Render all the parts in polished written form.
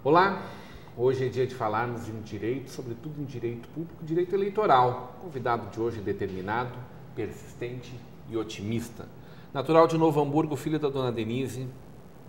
Olá, hoje é dia de falarmos de um direito, sobretudo um direito público, direito eleitoral. O convidado de hoje é determinado, persistente e otimista. Natural de Novo Hamburgo, filho da dona Denise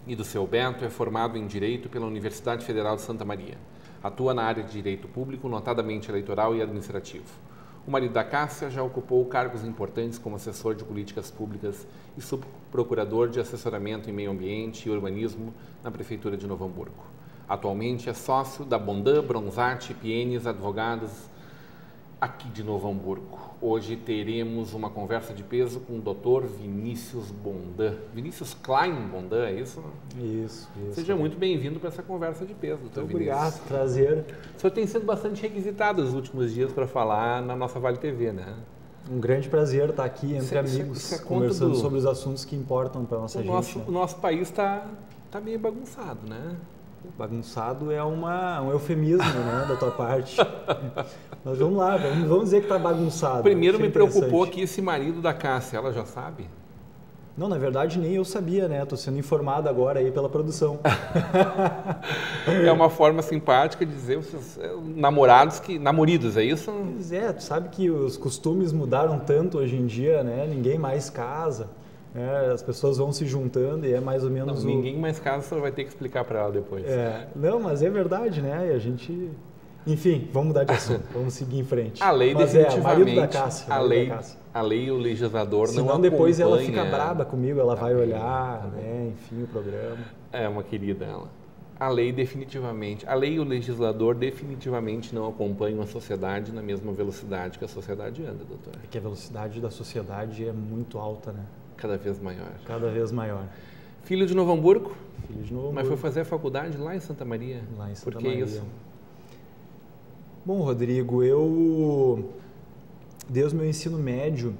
e do seu Beto, é formado em Direito pela Universidade Federal de Santa Maria. Atua na área de Direito Público, notadamente eleitoral e administrativo. O marido da Cássia já ocupou cargos importantes como assessor de políticas públicas e subprocurador de assessoramento em meio ambiente e urbanismo na Prefeitura de Novo Hamburgo. Atualmente é sócio da Bondan, Bronzatti, Pienes Advogados, aqui de Novo Hamburgo. Hoje teremos uma conversa de peso com o Dr. Vinícius Bondan. Vinícius Klein Bondan, é isso? Isso. Seja muito bem-vindo para essa conversa de peso, Dr. Vinícius. Obrigado, prazer. O senhor tem sido bastante requisitado nos últimos dias para falar na nossa Vale TV, né? Um grande prazer estar aqui entre amigos, conversando sobre os assuntos que importam para a nossa gente. O nosso país está meio bagunçado, né? Bagunçado é um eufemismo, né, da tua parte. Mas vamos lá, vamos dizer que está bagunçado. Primeiro me preocupou aqui esse marido da Cássia, ela já sabe? Não, na verdade nem eu sabia, né? Estou sendo informado agora aí pela produção. É uma forma simpática de dizer os namoridos, é isso? Pois é, tu sabe que os costumes mudaram tanto hoje em dia, né? Ninguém mais casa. As pessoas vão se juntando e é mais ou menos... Não, ninguém mais casa, você vai ter que explicar para ela depois. Não, mas é verdade, né? E a gente... Enfim, vamos mudar de assunto, vamos seguir em frente. A lei mas definitivamente... marido da Cássia, a lei e o legislador não acompanham... Senão depois ela fica braba comigo, ela vai olhar, né? Enfim, o programa. É uma querida ela. A lei e o legislador definitivamente não acompanham a sociedade na mesma velocidade que a sociedade anda, doutor. É que a velocidade da sociedade é muito alta, né? Cada vez maior. Cada vez maior. Filho de Novo Hamburgo? Filho de Novo Hamburgo. Mas foi fazer a faculdade lá em Santa Maria? Lá em Santa Maria. Por que isso? Bom, Rodrigo, eu, desde o meu ensino médio,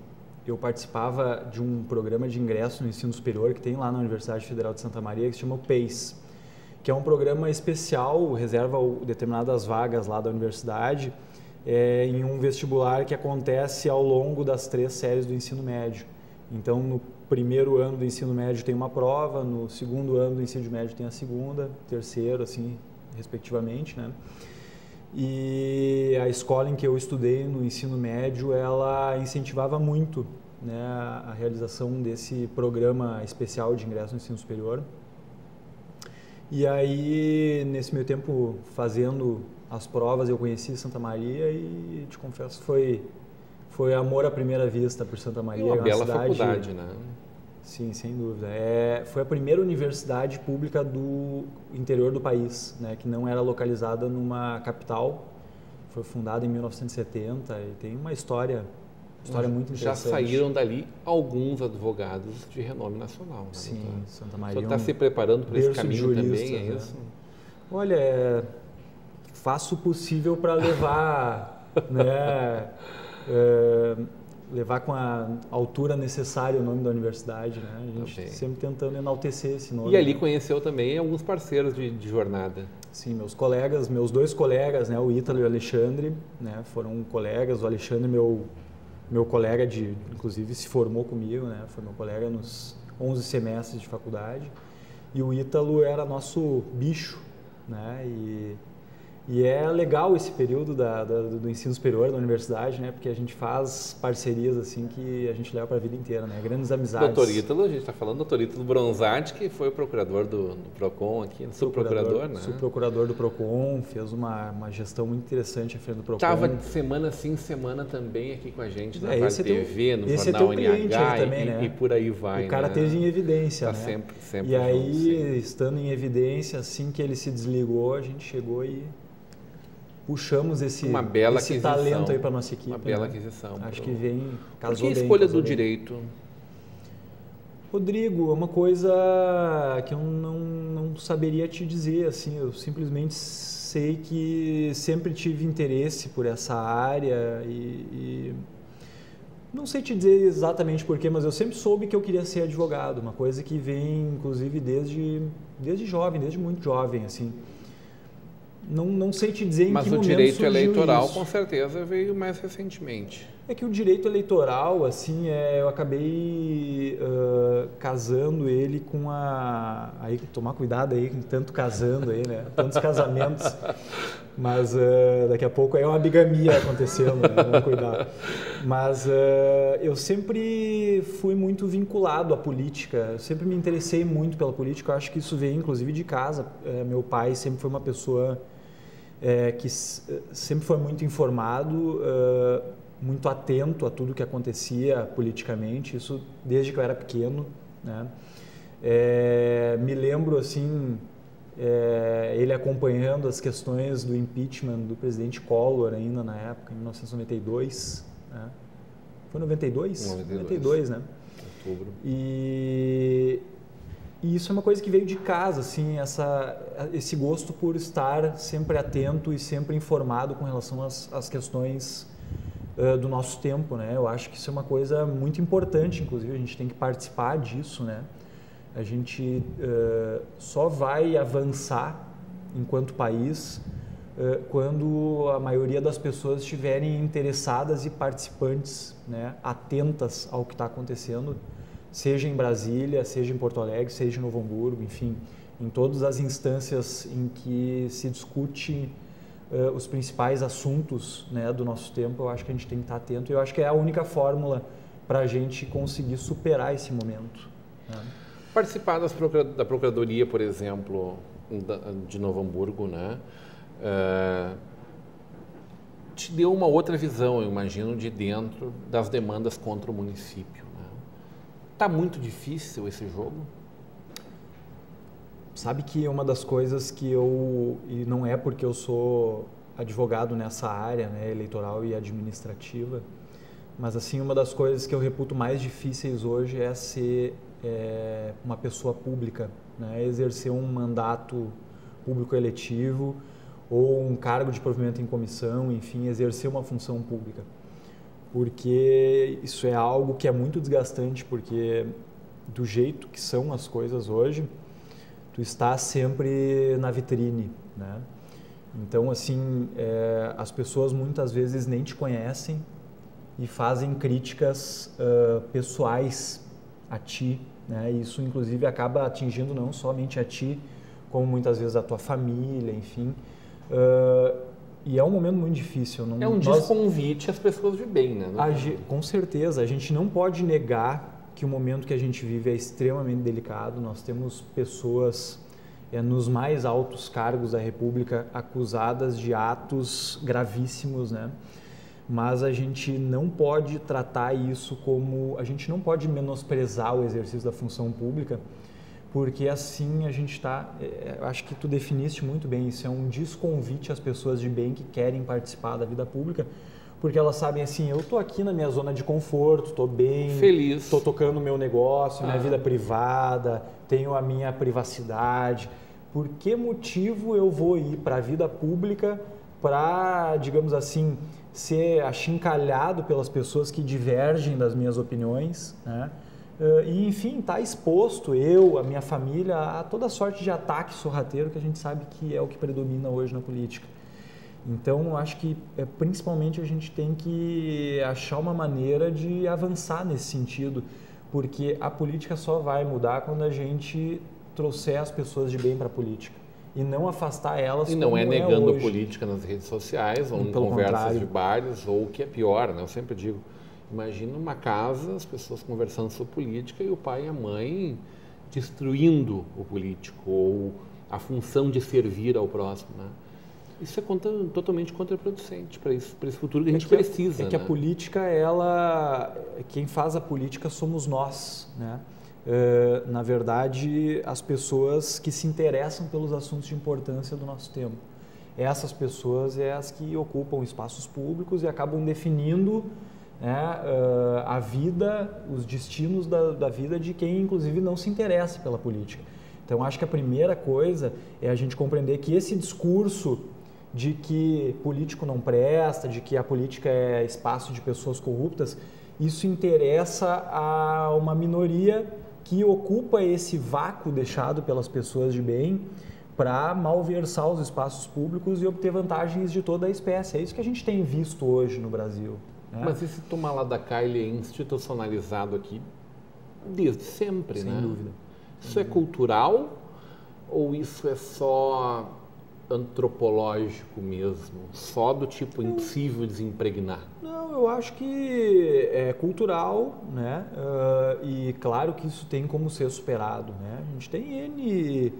eu participava de um programa de ingresso no ensino superior que tem lá na Universidade Federal de Santa Maria, que se chama o PACE, que é um programa especial, reserva determinadas vagas lá da universidade, em um vestibular que acontece ao longo das 3 séries do ensino médio. Então, no primeiro ano do ensino médio tem uma prova, no segundo ano do ensino médio tem a segunda, terceiro, assim, respectivamente, né? E a escola em que eu estudei no ensino médio, ela incentivava muito, né, a realização desse programa especial de ingresso no ensino superior. E aí, nesse meio tempo, fazendo as provas, eu conheci Santa Maria e, te confesso, foi amor à primeira vista por Santa Maria. Uma bela faculdade, né? Sim, sem dúvida. Foi a primeira universidade pública do interior do país, né, que não era localizada numa capital. Foi fundada em 1970 e tem uma história muito interessante. Já saíram dali alguns advogados de renome nacional, né? Sim, doutor? Santa Maria. O senhor está se preparando para esse caminho também, é isso? Olha, faço o possível para levar, né, levar com a altura necessária o nome da universidade, né? A gente sempre tentando enaltecer esse nome. E ali conheceu também alguns parceiros de jornada. Sim, meus 2 colegas, né, o Ítalo e o Alexandre, né, foram colegas. O Alexandre, meu colega inclusive se formou comigo, né, foi meu colega nos 11 semestres de faculdade. E o Ítalo era nosso bicho, né, e é legal esse período do ensino superior da universidade, né? Porque a gente faz parcerias assim que a gente leva para a vida inteira, né? Grandes amizades. Doutor Ítalo, a gente está falando do doutor Ítalo Bronzatti, que foi o procurador do PROCON aqui, subprocurador, né? Subprocurador do PROCON, fez uma gestão muito interessante à frente do PROCON. Estava semana sim, semana também aqui com a gente na Vale TV, no esse Jornal NH também, né? E por aí vai. O cara teve em evidência, tá né? sempre e aí, junto, estando em evidência, assim que ele se desligou, a gente chegou e puxamos esse talento aí para nossa equipe. Uma bela aquisição. Acho que casou bem. Por que a escolha do direito? Rodrigo, é uma coisa que eu não saberia te dizer, assim, eu simplesmente sei que sempre tive interesse por essa área e Não sei te dizer exatamente porquê, mas eu sempre soube que eu queria ser advogado, uma coisa que vem, inclusive, desde jovem, desde muito jovem, assim. Não sei te dizer em Mas que o momento direito surgiu eleitoral, isso. com certeza, veio mais recentemente. É que o direito eleitoral, assim, eu acabei casando ele com aí tomar cuidado aí com tanto casando aí, né? Tantos casamentos. Mas daqui a pouco aí é uma bigamia acontecendo, né? Vamos cuidar. Mas eu sempre fui muito vinculado à política, eu sempre me interessei muito pela política, eu acho que isso veio inclusive de casa. Meu pai sempre foi uma pessoa que sempre foi muito informado, muito atento a tudo que acontecia politicamente, isso desde que eu era pequeno, né? Me lembro assim, ele acompanhando as questões do impeachment do presidente Collor ainda na época, em 1992, né? Foi 92? 92, né? Outubro. E isso é uma coisa que veio de casa, assim, esse gosto por estar sempre atento e sempre informado com relação às questões do nosso tempo, né? Eu acho que isso é uma coisa muito importante, inclusive a gente tem que participar disso, né? A gente só vai avançar enquanto país quando a maioria das pessoas estiverem interessadas e participantes, né? Atentas ao que está acontecendo, seja em Brasília, seja em Porto Alegre, seja em Novo Hamburgo, enfim, em todas as instâncias em que se discute os principais assuntos, né, do nosso tempo. Eu acho que a gente tem que estar atento e eu acho que é a única fórmula para a gente conseguir superar esse momento, né? Participar da Procuradoria, por exemplo, de Novo Hamburgo, né, te deu uma outra visão, eu imagino, de dentro das demandas contra o município, né? Tá muito difícil esse jogo? Sabe que uma das coisas que e não é porque eu sou advogado nessa área, né, eleitoral e administrativa, mas assim, uma das coisas que eu reputo mais difíceis hoje é ser uma pessoa pública, né, exercer um mandato público eletivo ou um cargo de provimento em comissão, enfim, exercer uma função pública. Porque isso é algo que é muito desgastante, porque do jeito que são as coisas hoje, tu está sempre na vitrine, né? Então, assim, as pessoas muitas vezes nem te conhecem e fazem críticas pessoais a ti, né? Isso, inclusive, acaba atingindo não somente a ti, como muitas vezes a tua família, enfim. E é um momento muito difícil. É um desconvite às pessoas de bem, né? Com certeza. A gente não pode negar que o momento que a gente vive é extremamente delicado. Nós temos pessoas nos mais altos cargos da República acusadas de atos gravíssimos, né? Mas a gente não pode tratar isso como... A gente não pode menosprezar o exercício da função pública, porque assim a gente está... acho que tu definiste muito bem, isso é um desconvite às pessoas de bem que querem participar da vida pública, porque elas sabem assim, eu estou aqui na minha zona de conforto, estou bem, feliz, estou tocando o meu negócio, minha vida privada, tenho a minha privacidade. Por que motivo eu vou ir para a vida pública para, digamos assim, ser achincalhado pelas pessoas que divergem das minhas opiniões, né? E, enfim, estar exposto, a minha família, a toda sorte de ataque sorrateiro que a gente sabe que é o que predomina hoje na política. Então, acho que principalmente a gente tem que achar uma maneira de avançar nesse sentido, porque a política só vai mudar quando a gente trouxer as pessoas de bem para a política e não afastar elas. E não é negando hoje. Política nas redes sociais ou em Pelo conversas contrário. de bares, ou o que é pior, né? Eu sempre digo, imagina uma casa, as pessoas conversando sobre política e o pai e a mãe destruindo o político ou a função de servir ao próximo, né? Isso é totalmente contraproducente para esse futuro que a gente precisa. É que a política, quem faz a política somos nós, né? Na verdade, as pessoas que se interessam pelos assuntos de importância do nosso tempo. Essas pessoas as que ocupam espaços públicos e acabam definindo, né, a vida, os destinos da vida de quem, inclusive, não se interessa pela política. Então, acho que a primeira coisa é a gente compreender que esse discurso de que político não presta, de que a política é espaço de pessoas corruptas, isso interessa a uma minoria que ocupa esse vácuo deixado pelas pessoas de bem para malversar os espaços públicos e obter vantagens de toda a espécie. É isso que a gente tem visto hoje no Brasil. Né? Mas esse tomar lá da cá, ele é institucionalizado aqui desde sempre, Sem né? dúvida. Isso é cultural ou isso é só antropológico mesmo? Só do tipo impossível desimpregnar? Não, eu acho que é cultural, né? E claro que isso tem como ser superado, né? A gente tem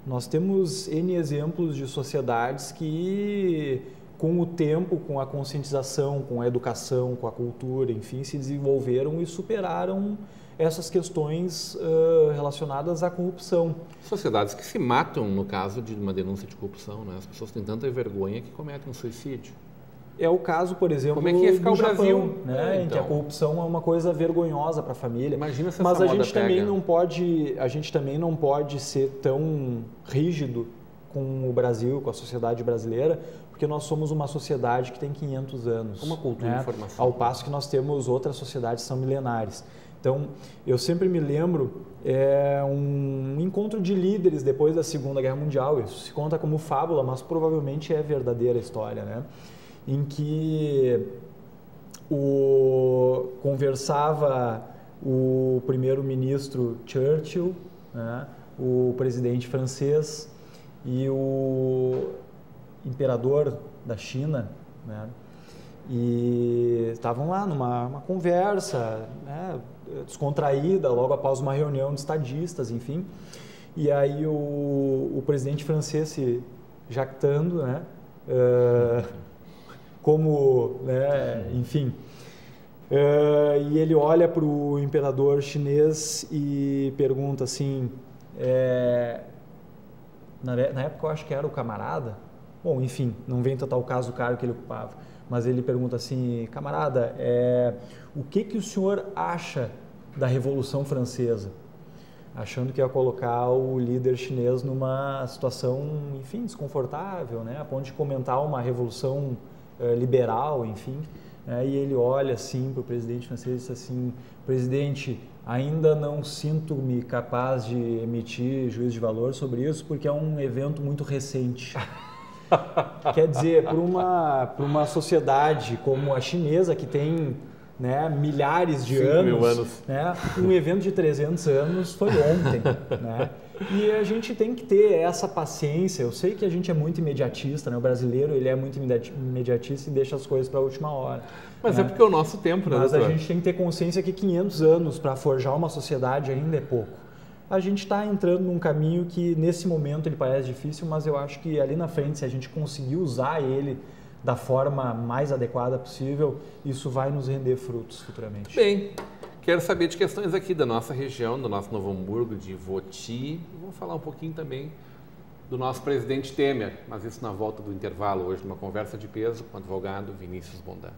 nós temos N exemplos de sociedades que, com o tempo, com a conscientização, com a educação, com a cultura, enfim, se desenvolveram e superaram essas questões relacionadas à corrupção. Sociedades que se matam no caso de uma denúncia de corrupção, né? As pessoas têm tanta vergonha que cometem um suicídio. É o caso, por exemplo, como é que ia ficar do o Brasil, Japão, né? Em que a corrupção é uma coisa vergonhosa para a família. Imagina se Mas essa a moda gente também pega. não pode ser tão rígido com o Brasil, com a sociedade brasileira, porque nós somos uma sociedade que tem 500 anos. Uma cultura de informação. Ao passo que nós temos outras sociedades que são milenares. Então, eu sempre me lembro um encontro de líderes depois da Segunda Guerra Mundial. Isso se conta como fábula, mas provavelmente é verdadeira a história, né? Em que conversava o primeiro-ministro Churchill, né, o presidente francês e o imperador da China, né, e estavam lá numa conversa, né, descontraída, logo após uma reunião de estadistas, enfim, e aí o presidente francês se jactando, né, como, né, enfim, e ele olha para o imperador chinês e pergunta assim, na época eu acho que era o camarada, bom, enfim, não vem total caso o cargo que ele ocupava, mas ele pergunta assim, camarada, o que o senhor acha da Revolução Francesa? Achando que ia colocar o líder chinês numa situação, enfim, desconfortável, né, a ponto de comentar uma revolução liberal, enfim, e ele olha assim para o presidente francês e diz assim, presidente, ainda não sinto-me capaz de emitir juízo de valor sobre isso porque é um evento muito recente. Quer dizer, para uma sociedade como a chinesa, que tem, né, milhares de 5.000 anos. né, um evento de 300 anos foi ontem, né? E a gente tem que ter essa paciência. Eu sei que a gente é muito imediatista, né? O brasileiro ele é muito imediatista e deixa as coisas para a última hora. Mas né? é porque é o nosso tempo, né, Mas doutor? a gente tem que ter consciência que 500 anos para forjar uma sociedade ainda é pouco. A gente está entrando num caminho que nesse momento ele parece difícil, mas eu acho que ali na frente, se a gente conseguir usar ele da forma mais adequada possível, isso vai nos render frutos futuramente. Bem, quero saber de questões aqui da nossa região, do nosso Novo Hamburgo, de Voti. Vamos falar um pouquinho também do nosso presidente Temer, mas isso na volta do intervalo hoje, numa conversa de peso com o advogado Vinícius Bondan.